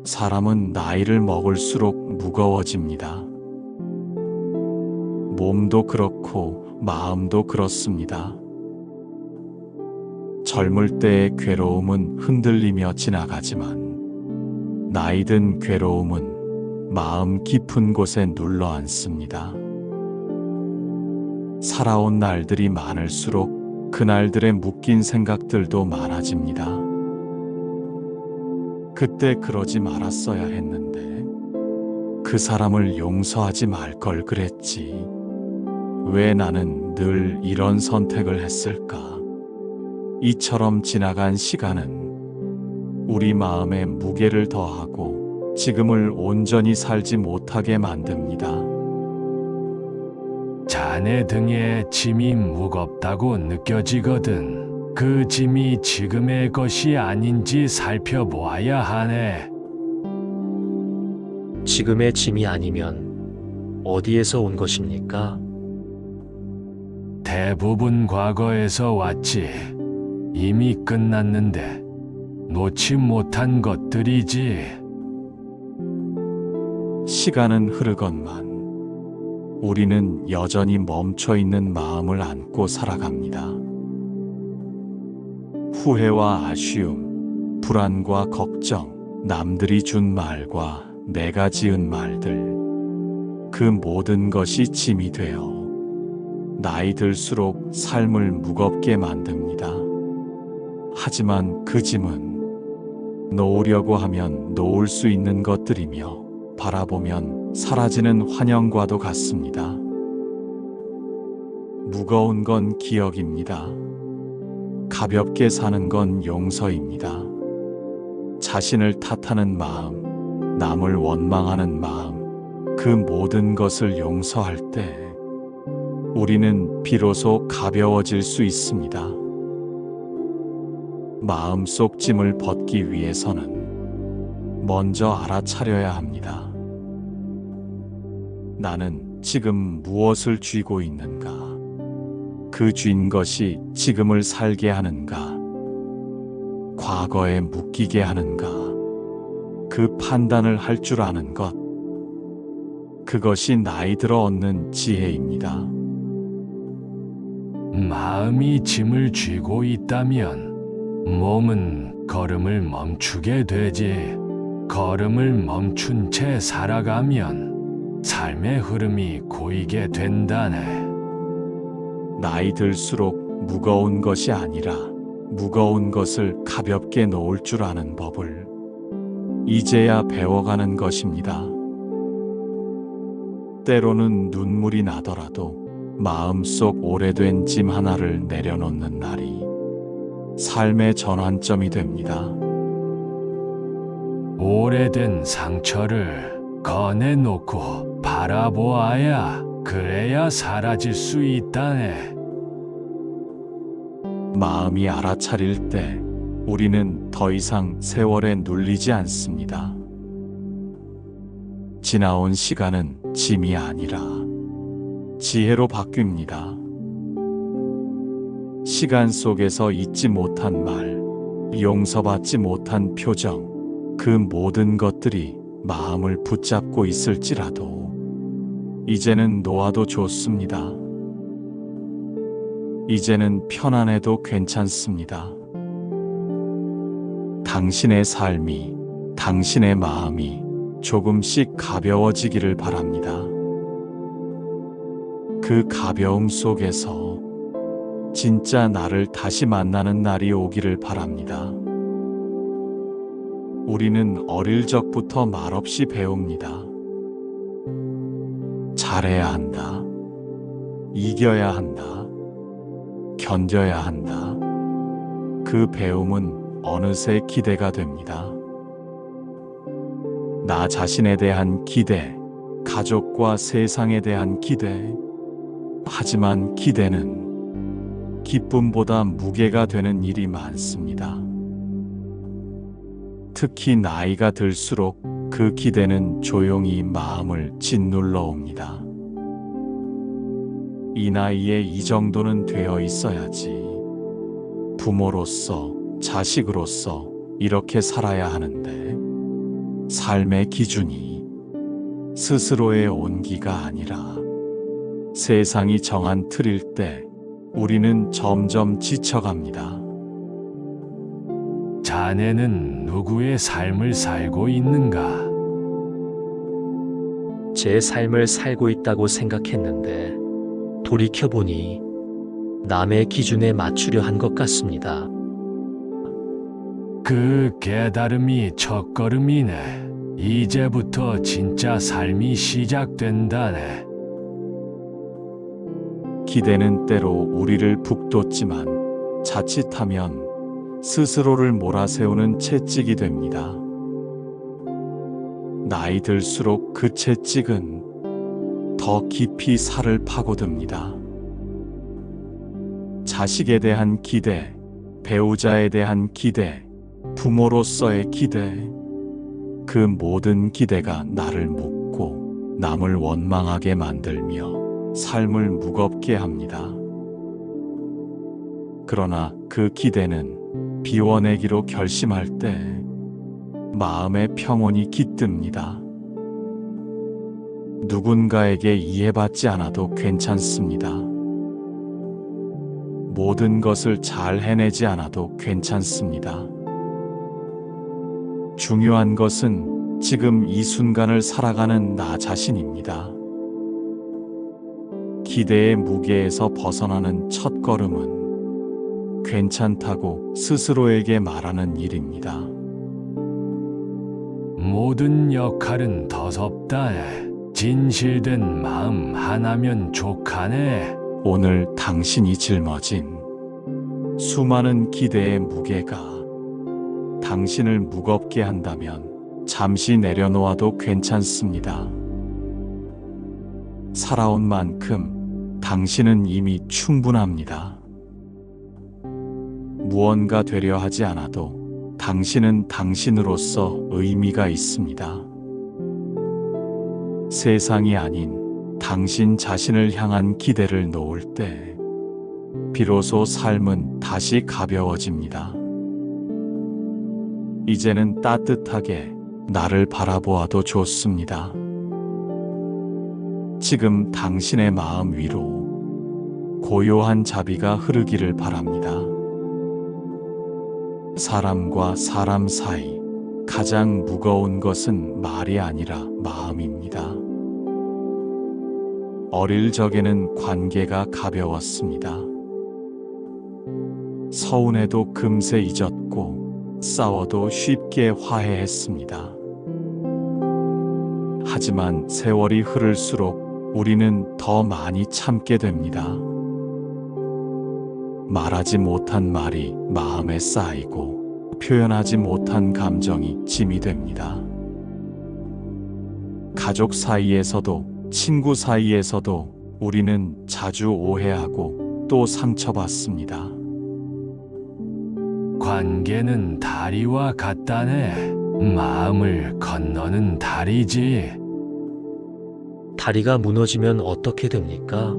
사람은 나이를 먹을수록 무거워집니다. 몸도 그렇고 마음도 그렇습니다. 젊을 때의 괴로움은 흔들리며 지나가지만 나이 든 괴로움은 마음 깊은 곳에 눌러 앉습니다. 살아온 날들이 많을수록 그날들의 묶인 생각들도 많아집니다. 그때 그러지 말았어야 했는데, 그 사람을 용서하지 말 걸 그랬지. 왜 나는 늘 이런 선택을 했을까? 이처럼 지나간 시간은 우리 마음에 무게를 더하고 지금을 온전히 살지 못하게 만듭니다. 자네 등에 짐이 무겁다고 느껴지거든. 그 짐이 지금의 것이 아닌지 살펴보아야 하네. 지금의 짐이 아니면 어디에서 온 것입니까? 대부분 과거에서 왔지. 이미 끝났는데 놓지 못한 것들이지. 시간은 흐르건만 우리는 여전히 멈춰 있는 마음을 안고 살아갑니다. 후회와 아쉬움, 불안과 걱정, 남들이 준 말과 내가 지은 말들, 그 모든 것이 짐이 되어 나이 들수록 삶을 무겁게 만듭니다. 하지만 그 짐은 놓으려고 하면 놓을 수 있는 것들이며 바라보면 사라지는 환영과도 같습니다. 무거운 건 기억입니다. 가볍게 사는 건 용서입니다. 자신을 탓하는 마음, 남을 원망하는 마음, 그 모든 것을 용서할 때 우리는 비로소 가벼워질 수 있습니다. 마음속 짐을 벗기 위해서는 먼저 알아차려야 합니다. 나는 지금 무엇을 쥐고 있는가? 그 쥔 것이 지금을 살게 하는가? 과거에 묶이게 하는가? 그 판단을 할 줄 아는 것. 그것이 나이 들어 얻는 지혜입니다. 마음이 짐을 쥐고 있다면 몸은 걸음을 멈추게 되지. 걸음을 멈춘 채 살아가면 삶의 흐름이 고이게 된다네. 나이 들수록 무거운 것이 아니라 무거운 것을 가볍게 놓을 줄 아는 법을 이제야 배워가는 것입니다. 때로는 눈물이 나더라도 마음속 오래된 짐 하나를 내려놓는 날이 삶의 전환점이 됩니다. 오래된 상처를 꺼내놓고 바라보아야 그래야 사라질 수 있다네. 마음이 알아차릴 때 우리는 더 이상 세월에 눌리지 않습니다. 지나온 시간은 짐이 아니라 지혜로 바뀝니다. 시간 속에서 잊지 못한 말, 용서받지 못한 표정, 그 모든 것들이 마음을 붙잡고 있을지라도 이제는 놓아도 좋습니다. 이제는 편안해도 괜찮습니다. 당신의 삶이, 당신의 마음이 조금씩 가벼워지기를 바랍니다. 그 가벼움 속에서 진짜 나를 다시 만나는 날이 오기를 바랍니다. 우리는 어릴 적부터 말없이 배웁니다. 잘해야 한다. 이겨야 한다. 견뎌야 한다. 그 배움은 어느새 기대가 됩니다. 나 자신에 대한 기대, 가족과 세상에 대한 기대. 하지만 기대는 기쁨보다 무게가 되는 일이 많습니다. 특히 나이가 들수록 그 기대는 조용히 마음을 짓눌러 옵니다. 이 나이에 이 정도는 되어 있어야지. 부모로서, 자식으로서 이렇게 살아야 하는데, 삶의 기준이 스스로의 온기가 아니라 세상이 정한 틀일 때 우리는 점점 지쳐갑니다. 자네는 누구의 삶을 살고 있는가? 제 삶을 살고 있다고 생각했는데 돌이켜보니 남의 기준에 맞추려 한 것 같습니다. 그 깨달음이 첫걸음이네. 이제부터 진짜 삶이 시작된다네. 기대는 때로 우리를 북돋지만 자칫하면 스스로를 몰아세우는 채찍이 됩니다. 나이 들수록 그 채찍은 더 깊이 살을 파고듭니다. 자식에 대한 기대, 배우자에 대한 기대, 부모로서의 기대, 그 모든 기대가 나를 묶고 남을 원망하게 만들며 삶을 무겁게 합니다. 그러나 그 기대는 비워내기로 결심할 때 마음의 평온이 깃듭니다. 누군가에게 이해받지 않아도 괜찮습니다. 모든 것을 잘 해내지 않아도 괜찮습니다. 중요한 것은 지금 이 순간을 살아가는 나 자신입니다. 기대의 무게에서 벗어나는 첫 걸음은 괜찮다고 스스로에게 말하는 일입니다. 모든 역할은 더섭다네. 진실된 마음 하나면 족하네. 오늘 당신이 짊어진 수많은 기대의 무게가 당신을 무겁게 한다면 잠시 내려놓아도 괜찮습니다. 살아온 만큼 당신은 이미 충분합니다. 무언가 되려 하지 않아도 당신은 당신으로서 의미가 있습니다. 세상이 아닌 당신 자신을 향한 기대를 놓을 때 비로소 삶은 다시 가벼워집니다. 이제는 따뜻하게 나를 바라보아도 좋습니다. 지금 당신의 마음 위로 고요한 자비가 흐르기를 바랍니다. 사람과 사람 사이 가장 무거운 것은 말이 아니라 마음입니다. 어릴 적에는 관계가 가벼웠습니다. 서운해도 금세 잊었고 싸워도 쉽게 화해했습니다. 하지만 세월이 흐를수록 우리는 더 많이 참게 됩니다. 말하지 못한 말이 마음에 쌓이고 표현하지 못한 감정이 짐이 됩니다. 가족 사이에서도 친구 사이에서도 우리는 자주 오해하고 또 상처받습니다. 관계는 다리와 같다네. 마음을 건너는 다리지. 다리가 무너지면 어떻게 됩니까?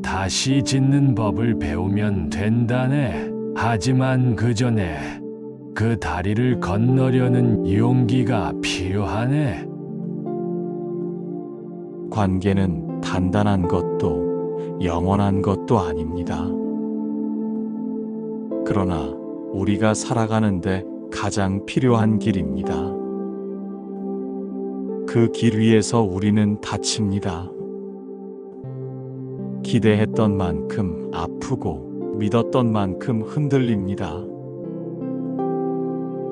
다시 짓는 법을 배우면 된다네. 하지만 그 전에 그 다리를 건너려는 용기가 필요하네. 관계는 단단한 것도 영원한 것도 아닙니다. 그러나 우리가 살아가는데 가장 필요한 길입니다. 그 길 위에서 우리는 다칩니다. 기대했던 만큼 아프고 믿었던 만큼 흔들립니다.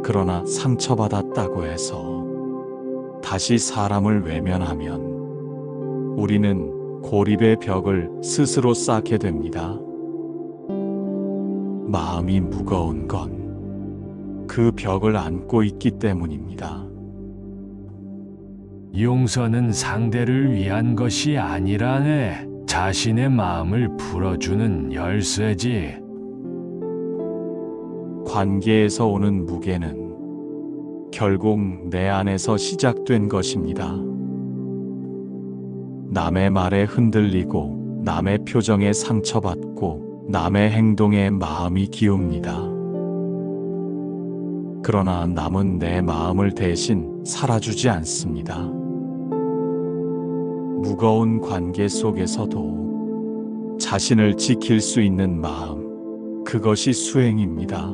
그러나 상처받았다고 해서 다시 사람을 외면하면 우리는 고립의 벽을 스스로 쌓게 됩니다. 마음이 무거운 건 그 벽을 안고 있기 때문입니다. 용서는 상대를 위한 것이 아니라네. 자신의 마음을 풀어주는 열쇠지. 관계에서 오는 무게는 결국 내 안에서 시작된 것입니다. 남의 말에 흔들리고 남의 표정에 상처받고 남의 행동에 마음이 기웁니다. 그러나 남은 내 마음을 대신 살아주지 않습니다. 무거운 관계 속에서도 자신을 지킬 수 있는 마음, 그것이 수행입니다.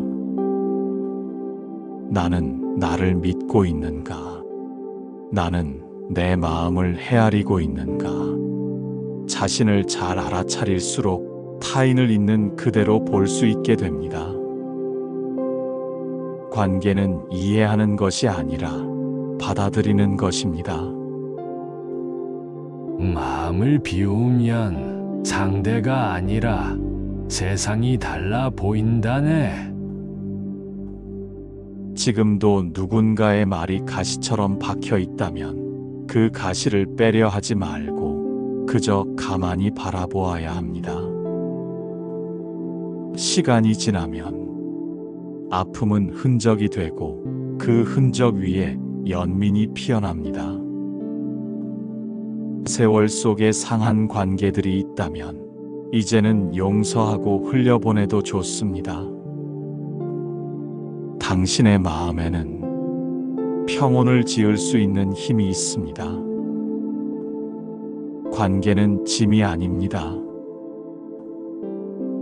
나는 나를 믿고 있는가? 나는 내 마음을 헤아리고 있는가? 자신을 잘 알아차릴수록 타인을 있는 그대로 볼 수 있게 됩니다. 관계는 이해하는 것이 아니라 받아들이는 것입니다. 마음을 비우면 상대가 아니라 세상이 달라 보인다네. 지금도 누군가의 말이 가시처럼 박혀 있다면 그 가시를 빼려 하지 말고 그저 가만히 바라보아야 합니다. 시간이 지나면 아픔은 흔적이 되고 그 흔적 위에 연민이 피어납니다. 세월 속에 상한 관계들이 있다면 이제는 용서하고 흘려보내도 좋습니다. 당신의 마음에는 평온을 지을 수 있는 힘이 있습니다. 관계는 짐이 아닙니다.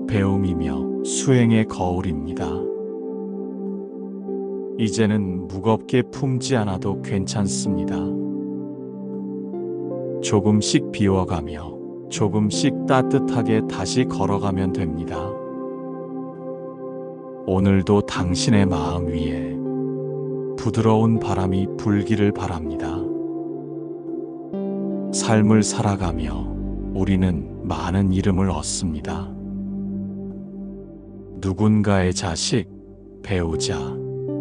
배움이며 수행의 거울입니다. 이제는 무겁게 품지 않아도 괜찮습니다. 조금씩 비워가며 조금씩 따뜻하게 다시 걸어가면 됩니다. 오늘도 당신의 마음 위에 부드러운 바람이 불기를 바랍니다. 삶을 살아가며 우리는 많은 이름을 얻습니다. 누군가의 자식, 배우자,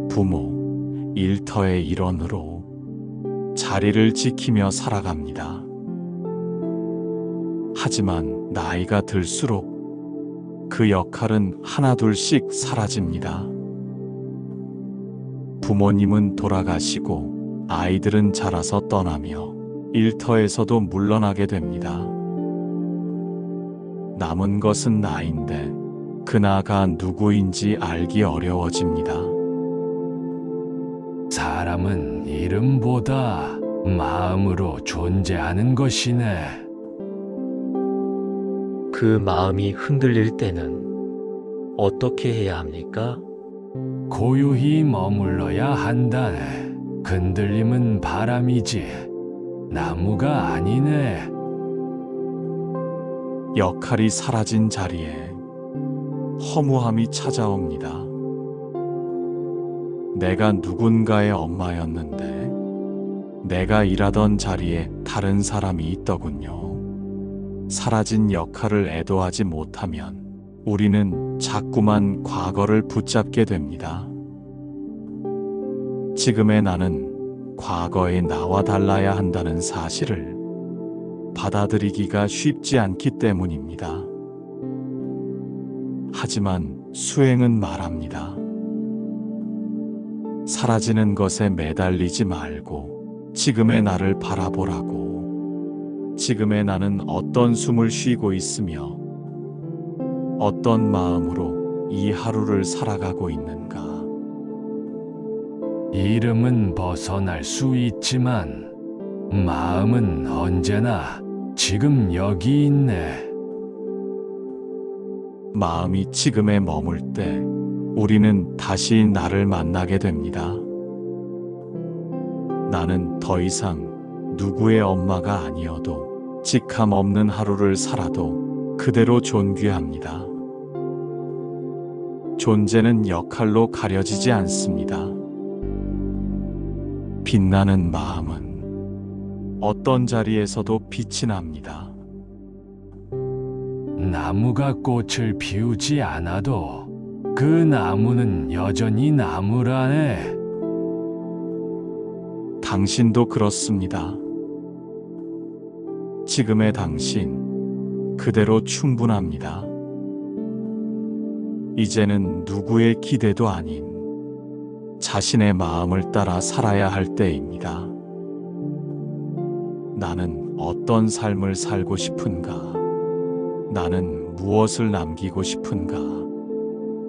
부모, 일터의 일원으로 자리를 지키며 살아갑니다. 하지만 나이가 들수록 그 역할은 하나둘씩 사라집니다. 부모님은 돌아가시고 아이들은 자라서 떠나며 일터에서도 물러나게 됩니다. 남은 것은 나인데 그 나가 누구인지 알기 어려워집니다. 사람은 이름보다 마음으로 존재하는 것이네. 그 마음이 흔들릴 때는 어떻게 해야 합니까? 고요히 머물러야 한다네. 흔들림은 바람이지 나무가 아니네. 역할이 사라진 자리에 허무함이 찾아옵니다. 내가 누군가의 엄마였는데 내가 일하던 자리에 다른 사람이 있더군요. 사라진 역할을 애도하지 못하면 우리는 자꾸만 과거를 붙잡게 됩니다. 지금의 나는 과거의 나와 달라야 한다는 사실을 받아들이기가 쉽지 않기 때문입니다. 하지만 수행은 말합니다. 사라지는 것에 매달리지 말고 지금의 나를 바라보라고. 지금의 나는 어떤 숨을 쉬고 있으며 어떤 마음으로 이 하루를 살아가고 있는가. 이름은 벗어날 수 있지만 마음은 언제나 지금 여기 있네. 마음이 지금에 머물 때 우리는 다시 나를 만나게 됩니다. 나는 더 이상 누구의 엄마가 아니어도 직함 없는 하루를 살아도 그대로 존귀합니다. 존재는 역할로 가려지지 않습니다. 빛나는 마음은 어떤 자리에서도 빛이 납니다. 나무가 꽃을 피우지 않아도 그 나무는 여전히 나무라네. 당신도 그렇습니다. 지금의 당신, 그대로 충분합니다. 이제는 누구의 기대도 아닌 자신의 마음을 따라 살아야 할 때입니다. 나는 어떤 삶을 살고 싶은가? 나는 무엇을 남기고 싶은가?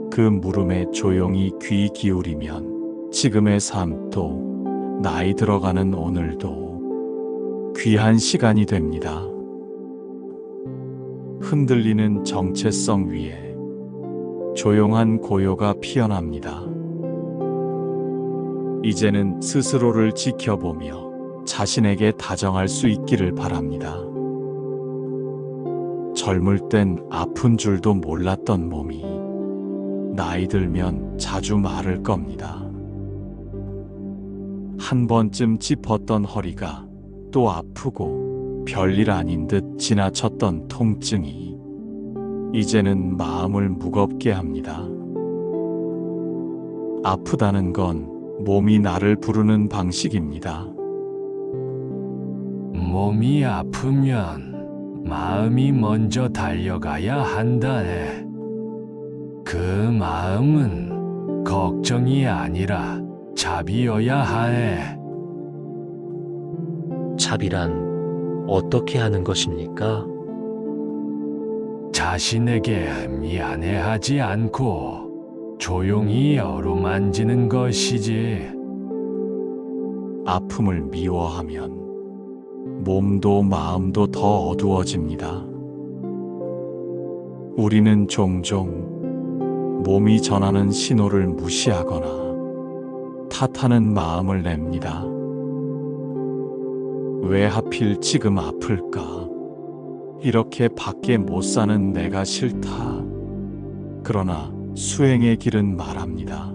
그 물음에 조용히 귀 기울이면 지금의 삶도 나이 들어가는 오늘도 귀한 시간이 됩니다. 흔들리는 정체성 위에 조용한 고요가 피어납니다. 이제는 스스로를 지켜보며 자신에게 다정할 수 있기를 바랍니다. 젊을 땐 아픈 줄도 몰랐던 몸이 나이 들면 자주 마를 겁니다. 한 번쯤 짚었던 허리가 또 아프고 별일 아닌 듯 지나쳤던 통증이 이제는 마음을 무겁게 합니다. 아프다는 건 몸이 나를 부르는 방식입니다. 몸이 아프면 마음이 먼저 달려가야 한다네. 그 마음은 걱정이 아니라 자비여야 하네. 자비란 어떻게 하는 것입니까? 자신에게 미안해하지 않고 조용히 어루만지는 것이지. 아픔을 미워하면 몸도 마음도 더 어두워집니다. 우리는 종종 몸이 전하는 신호를 무시하거나 탓하는 마음을 냅니다. 왜 하필 지금 아플까? 이렇게 밖에 못 사는 내가 싫다. 그러나 수행의 길은 말합니다.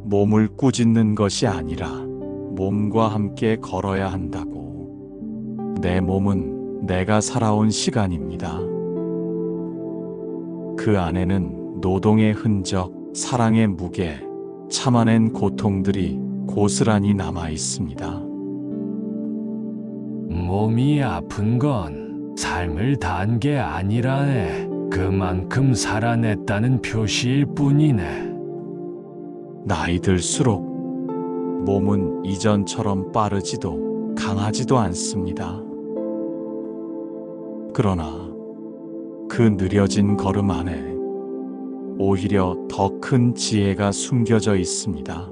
몸을 꾸짖는 것이 아니라 몸과 함께 걸어야 한다고. 내 몸은 내가 살아온 시간입니다. 그 안에는 노동의 흔적, 사랑의 무게, 참아낸 고통들이 고스란히 남아 있습니다. 몸이 아픈 건 삶을 단 게 아니라네. 그만큼 살아냈다는 표시일 뿐이네. 나이 들수록 몸은 이전처럼 빠르지도 강하지도 않습니다. 그러나 그 느려진 걸음 안에 오히려 더 큰 지혜가 숨겨져 있습니다.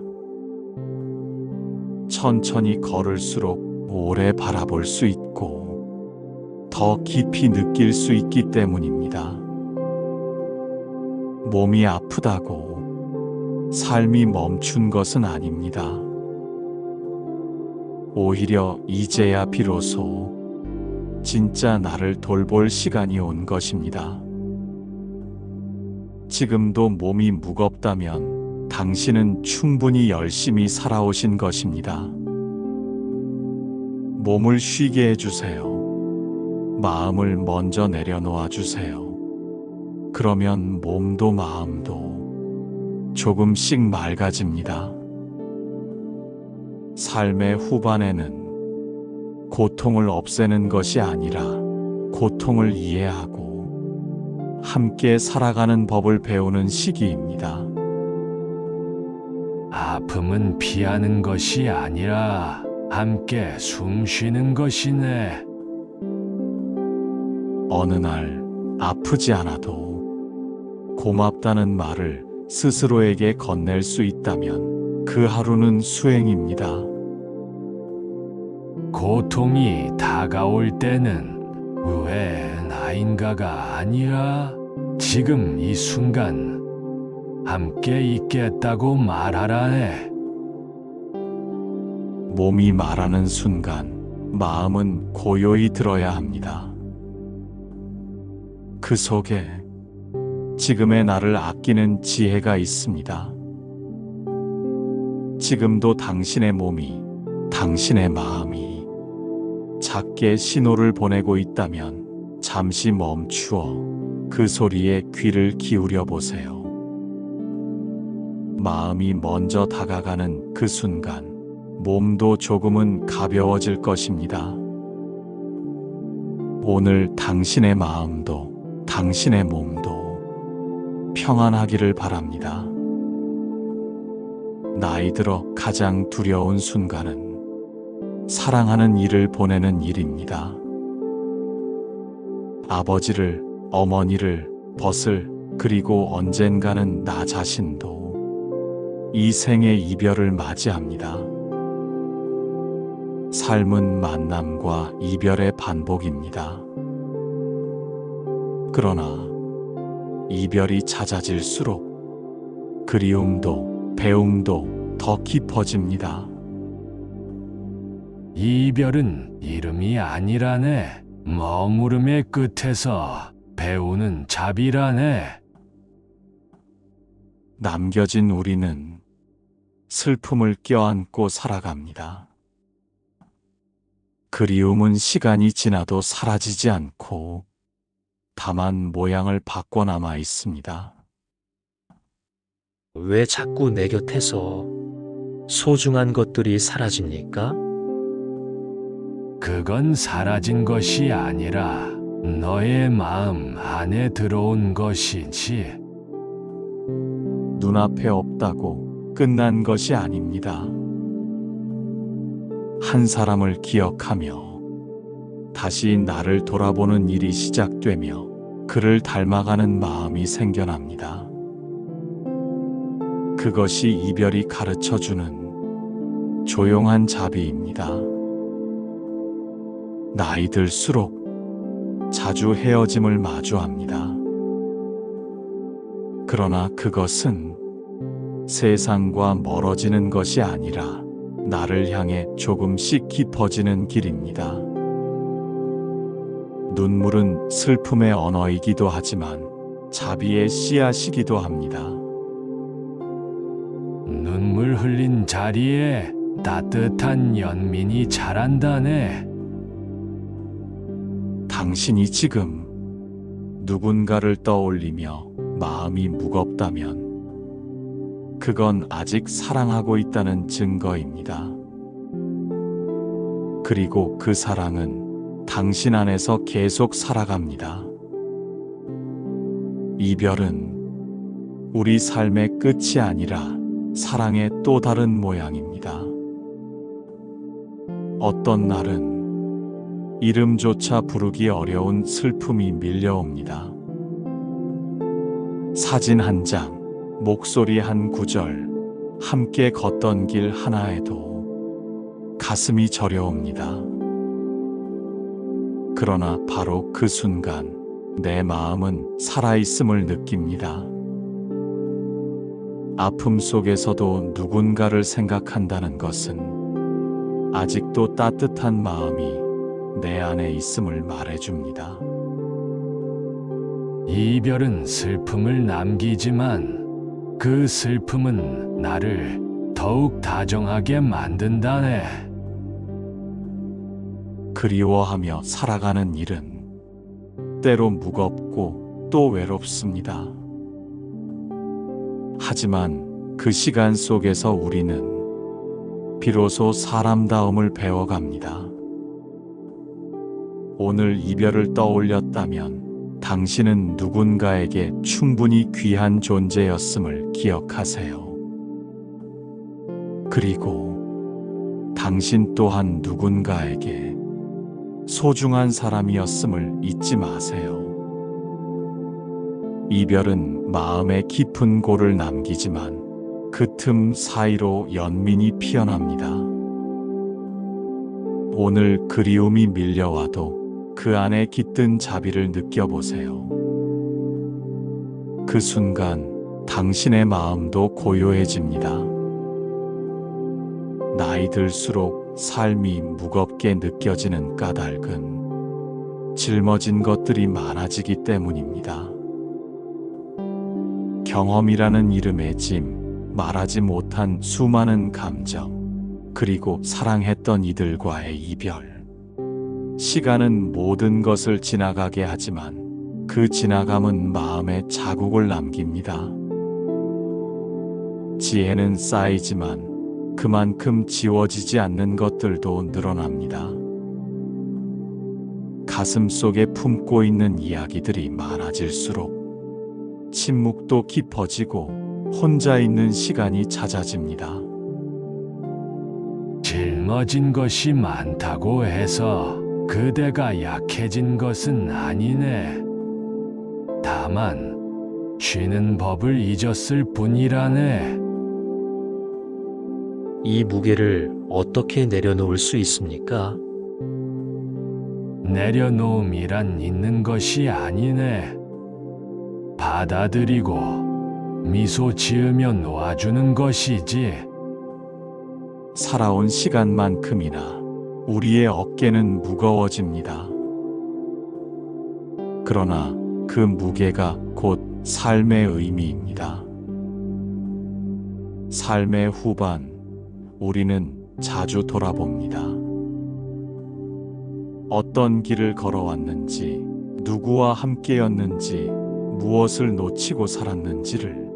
천천히 걸을수록 오래 바라볼 수 있고 더 깊이 느낄 수 있기 때문입니다. 몸이 아프다고 삶이 멈춘 것은 아닙니다. 오히려 이제야 비로소 진짜 나를 돌볼 시간이 온 것입니다. 지금도 몸이 무겁다면 당신은 충분히 열심히 살아오신 것입니다. 몸을 쉬게 해주세요. 마음을 먼저 내려놓아 주세요. 그러면 몸도 마음도 조금씩 맑아집니다. 삶의 후반에는 고통을 없애는 것이 아니라 고통을 이해하고 함께 살아가는 법을 배우는 시기입니다. 아픔은 피하는 것이 아니라 함께 숨 쉬는 것이네. 어느 날 아프지 않아도 고맙다는 말을 스스로에게 건넬 수 있다면 그 하루는 수행입니다. 고통이 다가올 때는 왜 나인가가 아니라 지금 이 순간 함께 있겠다고 말하라 해. 몸이 말하는 순간 마음은 고요히 들어야 합니다. 그 속에 지금의 나를 아끼는 지혜가 있습니다. 지금도 당신의 몸이, 당신의 마음이 작게 신호를 보내고 있다면 잠시 멈추어 그 소리에 귀를 기울여 보세요. 마음이 먼저 다가가는 그 순간 몸도 조금은 가벼워질 것입니다. 오늘 당신의 마음도 당신의 몸도 평안하기를 바랍니다. 나이 들어 가장 두려운 순간은 사랑하는 이를 보내는 일입니다. 아버지를, 어머니를, 벗을, 그리고 언젠가는 나 자신도 이 생의 이별을 맞이합니다. 삶은 만남과 이별의 반복입니다. 그러나 이별이 잦아질수록 그리움도 배움도 더 깊어집니다. 이별은 이름이 아니라네. 머무름의 끝에서 배우는 자비라네. 남겨진 우리는 슬픔을 껴안고 살아갑니다. 그리움은 시간이 지나도 사라지지 않고 다만 모양을 바꿔 남아 있습니다. 왜 자꾸 내 곁에서 소중한 것들이 사라집니까? 그건 사라진 것이 아니라 너의 마음 안에 들어온 것이지. 눈앞에 없다고 끝난 것이 아닙니다. 한 사람을 기억하며 다시 나를 돌아보는 일이 시작되며 그를 닮아가는 마음이 생겨납니다. 그것이 이별이 가르쳐주는 조용한 자비입니다. 나이 들수록 자주 헤어짐을 마주합니다. 그러나 그것은 세상과 멀어지는 것이 아니라 나를 향해 조금씩 깊어지는 길입니다. 눈물은 슬픔의 언어이기도 하지만 자비의 씨앗이기도 합니다. 눈물 흘린 자리에 따뜻한 연민이 자란다네. 당신이 지금 누군가를 떠올리며 마음이 무겁다면 그건 아직 사랑하고 있다는 증거입니다. 그리고 그 사랑은 당신 안에서 계속 살아갑니다. 이별은 우리 삶의 끝이 아니라 사랑의 또 다른 모양입니다. 어떤 날은 이름조차 부르기 어려운 슬픔이 밀려옵니다. 사진 한 장, 목소리 한 구절, 함께 걷던 길 하나에도 가슴이 저려옵니다. 그러나 바로 그 순간 내 마음은 살아있음을 느낍니다. 아픔 속에서도 누군가를 생각한다는 것은 아직도 따뜻한 마음이 내 안에 있음을 말해줍니다. 이별은 슬픔을 남기지만 그 슬픔은 나를 더욱 다정하게 만든다네. 그리워하며 살아가는 일은 때로 무겁고 또 외롭습니다. 하지만 그 시간 속에서 우리는 비로소 사람다움을 배워갑니다. 오늘 이별을 떠올렸다면 당신은 누군가에게 충분히 귀한 존재였음을 기억하세요. 그리고 당신 또한 누군가에게 소중한 사람이었음을 잊지 마세요. 이별은 마음에 깊은 골을 남기지만 그 틈 사이로 연민이 피어납니다. 오늘 그리움이 밀려와도 그 안에 깃든 자비를 느껴보세요. 그 순간 당신의 마음도 고요해집니다. 나이 들수록 삶이 무겁게 느껴지는 까닭은 짊어진 것들이 많아지기 때문입니다. 경험이라는 이름의 짐, 말하지 못한 수많은 감정, 그리고 사랑했던 이들과의 이별. 시간은 모든 것을 지나가게 하지만 그 지나감은 마음에 자국을 남깁니다. 지혜는 쌓이지만 그만큼 지워지지 않는 것들도 늘어납니다. 가슴 속에 품고 있는 이야기들이 많아질수록 침묵도 깊어지고 혼자 있는 시간이 잦아집니다. 짊어진 것이 많다고 해서 그대가 약해진 것은 아니네. 다만 쉬는 법을 잊었을 뿐이라네. 이 무게를 어떻게 내려놓을 수 있습니까? 내려놓음이란 있는 것이 아니네. 받아들이고 미소 지으며 놓아주는 것이지. 살아온 시간만큼이나 우리의 어깨는 무거워집니다. 그러나 그 무게가 곧 삶의 의미입니다. 삶의 후반, 우리는 자주 돌아봅니다. 어떤 길을 걸어왔는지, 누구와 함께였는지, 무엇을 놓치고 살았는지를,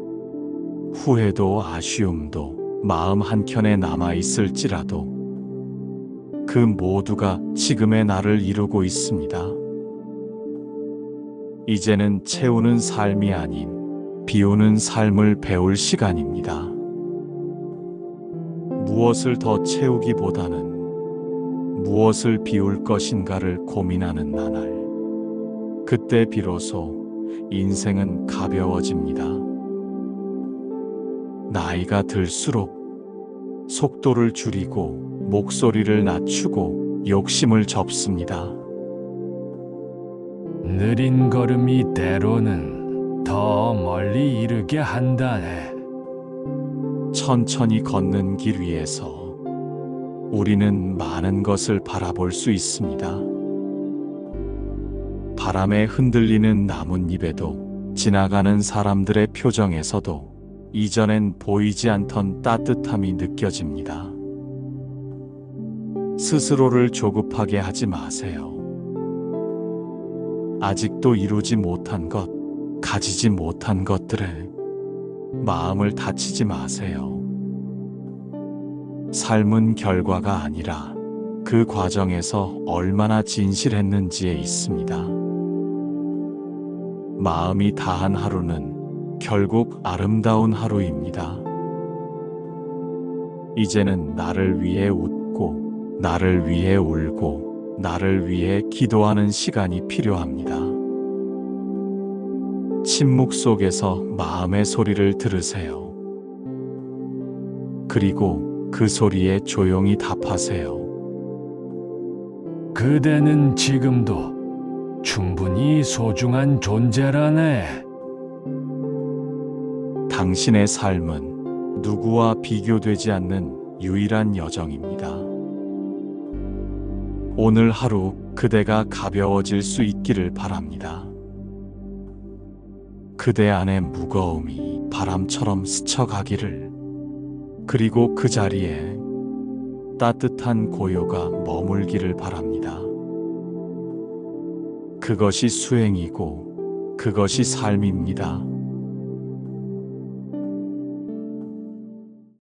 후회도 아쉬움도 마음 한켠에 남아있을지라도 그 모두가 지금의 나를 이루고 있습니다. 이제는 채우는 삶이 아닌 비우는 삶을 배울 시간입니다. 무엇을 더 채우기보다는 무엇을 비울 것인가를 고민하는 나날. 그때 비로소 인생은 가벼워집니다. 나이가 들수록 속도를 줄이고 목소리를 낮추고 욕심을 접습니다. 느린 걸음이 때로는 더 멀리 이르게 한다네. 천천히 걷는 길 위에서 우리는 많은 것을 바라볼 수 있습니다. 바람에 흔들리는 나뭇잎에도, 지나가는 사람들의 표정에서도 이전엔 보이지 않던 따뜻함이 느껴집니다. 스스로를 조급하게 하지 마세요. 아직도 이루지 못한 것, 가지지 못한 것들에 마음을 다치지 마세요. 삶은 결과가 아니라 그 과정에서 얼마나 진실했는지에 있습니다. 마음이 다한 하루는 결국 아름다운 하루입니다. 이제는 나를 위해 웃고, 나를 위해 울고, 나를 위해 기도하는 시간이 필요합니다. 침묵 속에서 마음의 소리를 들으세요. 그리고 그 소리에 조용히 답하세요. 그대는 지금도 충분히 소중한 존재라네. 당신의 삶은 누구와 비교되지 않는 유일한 여정입니다. 오늘 하루 그대가 가벼워질 수 있기를 바랍니다. 그대 안의 무거움이 바람처럼 스쳐가기를, 그리고 그 자리에 따뜻한 고요가 머물기를 바랍니다. 그것이 수행이고 그것이 삶입니다.